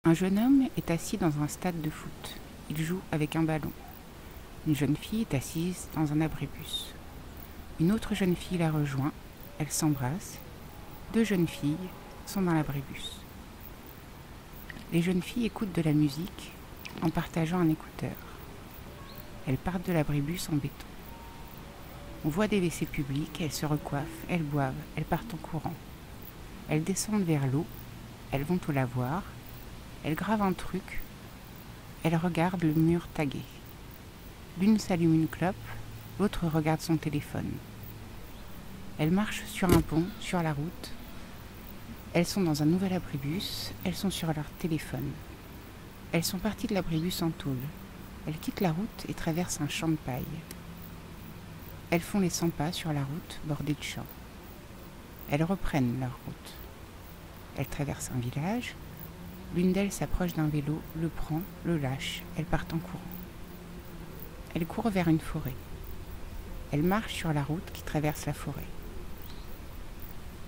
Un jeune homme est assis dans un stade de foot. Il joue avec un ballon. Une jeune fille est assise dans un abribus. Une autre jeune fille la rejoint. Elles s'embrassent. Deux jeunes filles sont dans l'abribus. Les jeunes filles écoutent de la musique en partageant un écouteur. Elles partent de l'abribus en béton. On voit des WC publics, elles se recoiffent, elles boivent, elles partent en courant. Elles descendent vers l'eau, elles vont au lavoir, elles gravent un truc, elles regardent le mur tagué. L'une s'allume une clope, l'autre regarde son téléphone. Elles marchent sur un pont, sur la route. Elles sont dans un nouvel abribus, elles sont sur leur téléphone. Elles sont parties de l'abribus en tôle. Elles quittent la route et traversent un champ de paille. Elles font les 100 pas sur la route bordée de champs. Elles reprennent leur route. Elles traversent un village. L'une d'elles s'approche d'un vélo, le prend, le lâche. Elles partent en courant. Elles courent vers une forêt. Elles marchent sur la route qui traverse la forêt.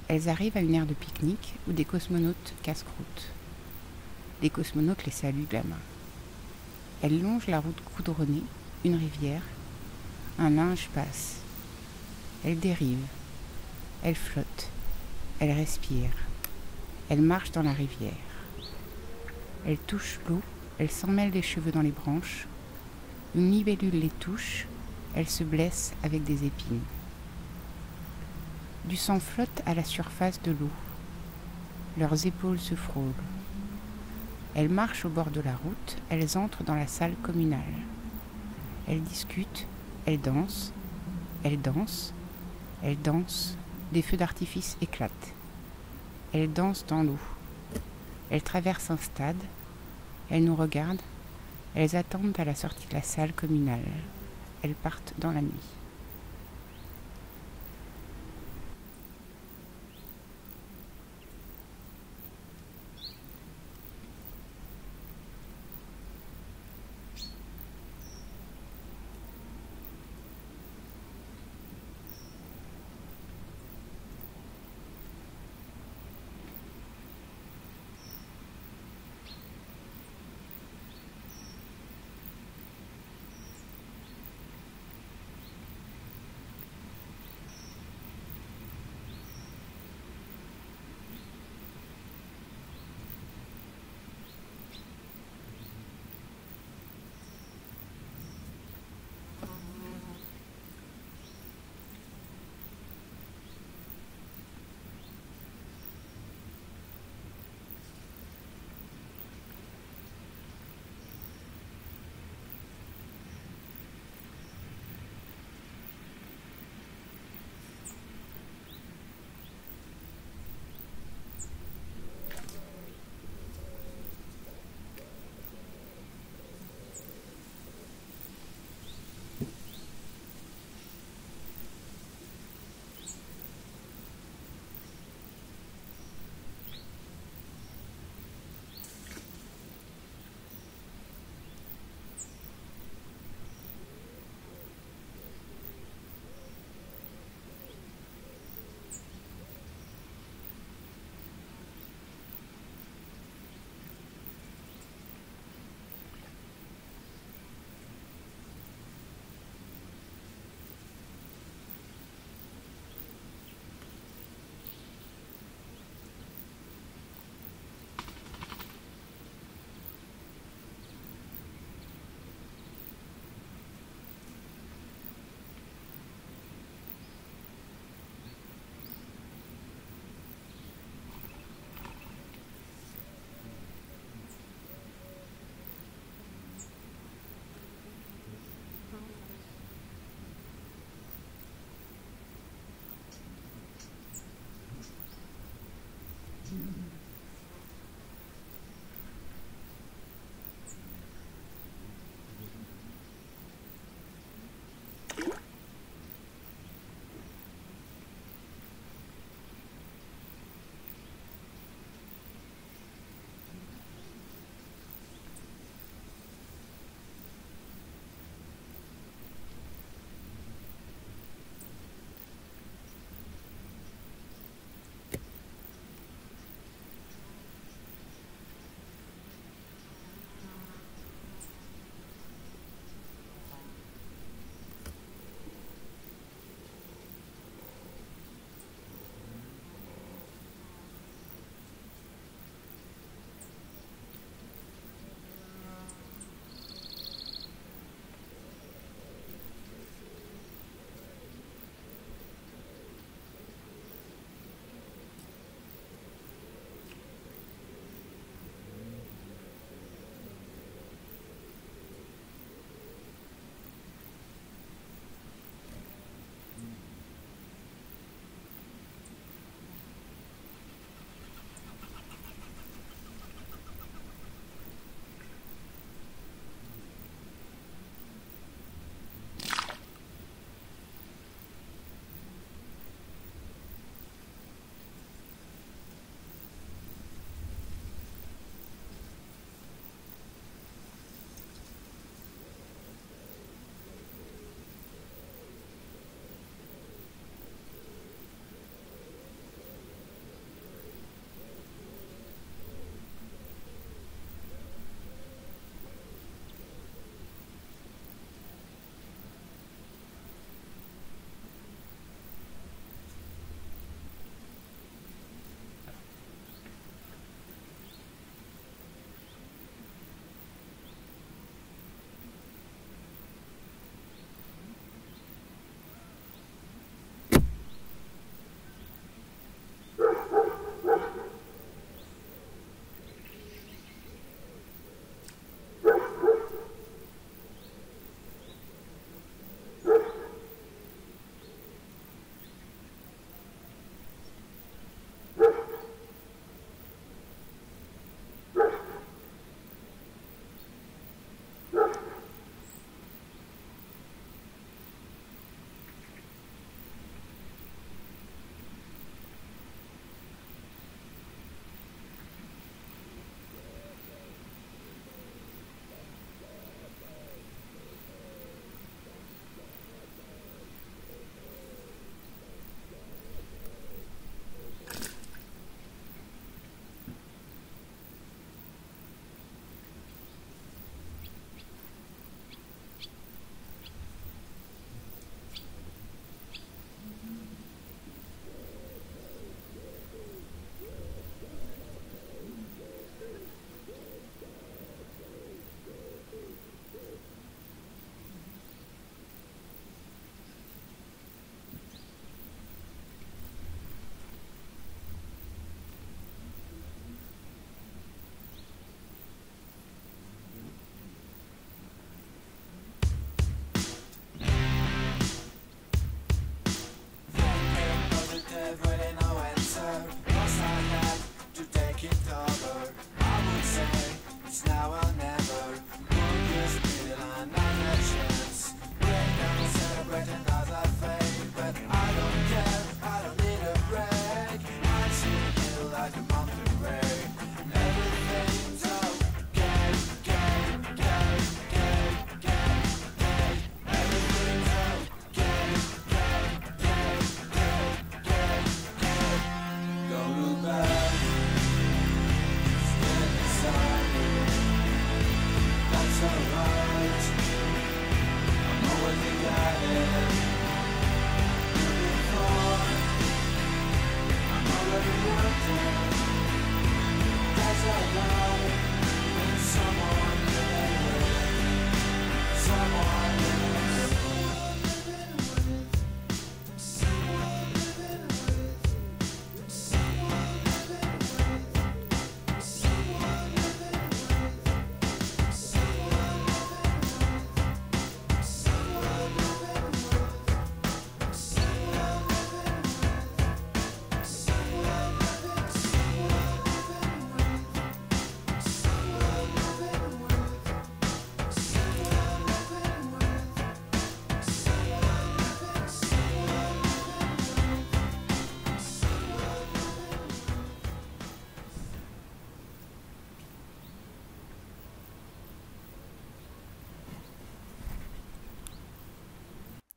Elles arrivent à une aire de pique-nique où des cosmonautes casse-croûte. Les cosmonautes les saluent de la main. Elles longent la route goudronnée, une rivière. Un linge passe. Elles dérivent. Elles flottent. Elles respirent. Elles marchent dans la rivière. Elles touchent l'eau. Elles s'emmêlent les cheveux dans les branches. Une libellule les touche. Elles se blessent avec des épines. Du sang flotte à la surface de l'eau. Leurs épaules se frôlent. Elles marchent au bord de la route. Elles entrent dans la salle communale. Elles discutent. Elles dansent. Elles dansent. Elles dansent. Des feux d'artifice éclatent. Elles dansent dans l'eau. Elles traversent un stade. Elles nous regardent. Elles attendent à la sortie de la salle communale. Elles partent dans la nuit.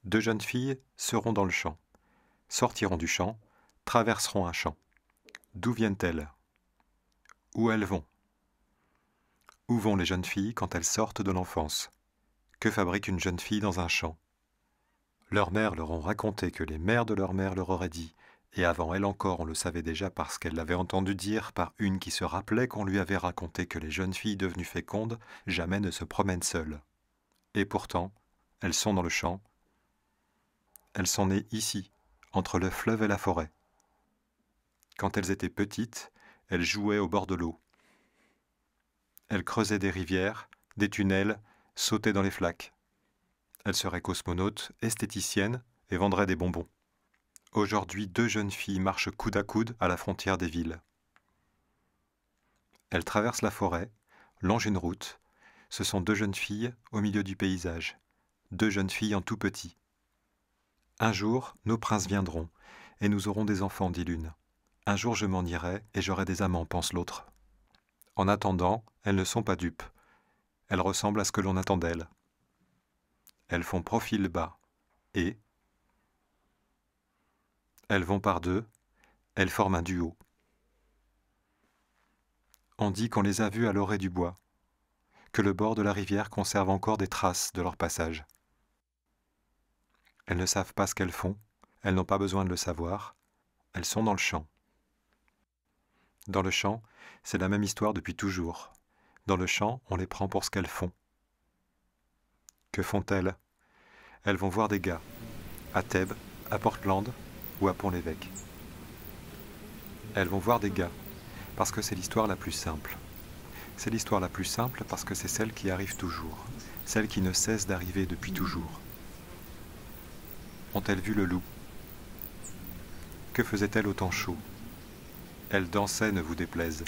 2 jeunes filles seront dans le champ, sortiront du champ, traverseront un champ. D'où viennent-elles? Où elles vont? Où vont les jeunes filles quand elles sortent de l'enfance? Que fabrique une jeune fille dans un champ? Leurs mères leur ont raconté que les mères de leurs mères leur auraient dit, et avant elle encore on le savait déjà parce qu'elle l'avait entendu dire par une qui se rappelait qu'on lui avait raconté que les jeunes filles devenues fécondes jamais ne se promènent seules. Et pourtant, elles sont dans le champ, elles sont nées ici, entre le fleuve et la forêt. Quand elles étaient petites, elles jouaient au bord de l'eau. Elles creusaient des rivières, des tunnels, sautaient dans les flaques. Elles seraient cosmonautes, esthéticiennes et vendraient des bonbons. Aujourd'hui, 2 jeunes filles marchent coude à coude à la frontière des villes. Elles traversent la forêt, longent une route. Ce sont 2 jeunes filles au milieu du paysage. 2 jeunes filles en tout petit. Un jour, nos princes viendront, et nous aurons des enfants, dit l'une. Un jour je m'en irai, et j'aurai des amants, pense l'autre. En attendant, elles ne sont pas dupes. Elles ressemblent à ce que l'on attend d'elles. Elles font profil bas, et elles vont par 2, elles forment un duo. On dit qu'on les a vues à l'orée du bois, que le bord de la rivière conserve encore des traces de leur passage. Elles ne savent pas ce qu'elles font, elles n'ont pas besoin de le savoir, elles sont dans le champ. Dans le champ, c'est la même histoire depuis toujours. Dans le champ, on les prend pour ce qu'elles font. Que font-elles? Elles vont voir des gars, à Thèbes, à Portland ou à Pont-l'Évêque. Elles vont voir des gars, parce que c'est l'histoire la plus simple. C'est l'histoire la plus simple parce que c'est celle qui arrive toujours, celle qui ne cesse d'arriver depuis toujours. Ont-elles vu le loup? Que faisait-elle au temps chaud? Elle dansait, ne vous déplaise.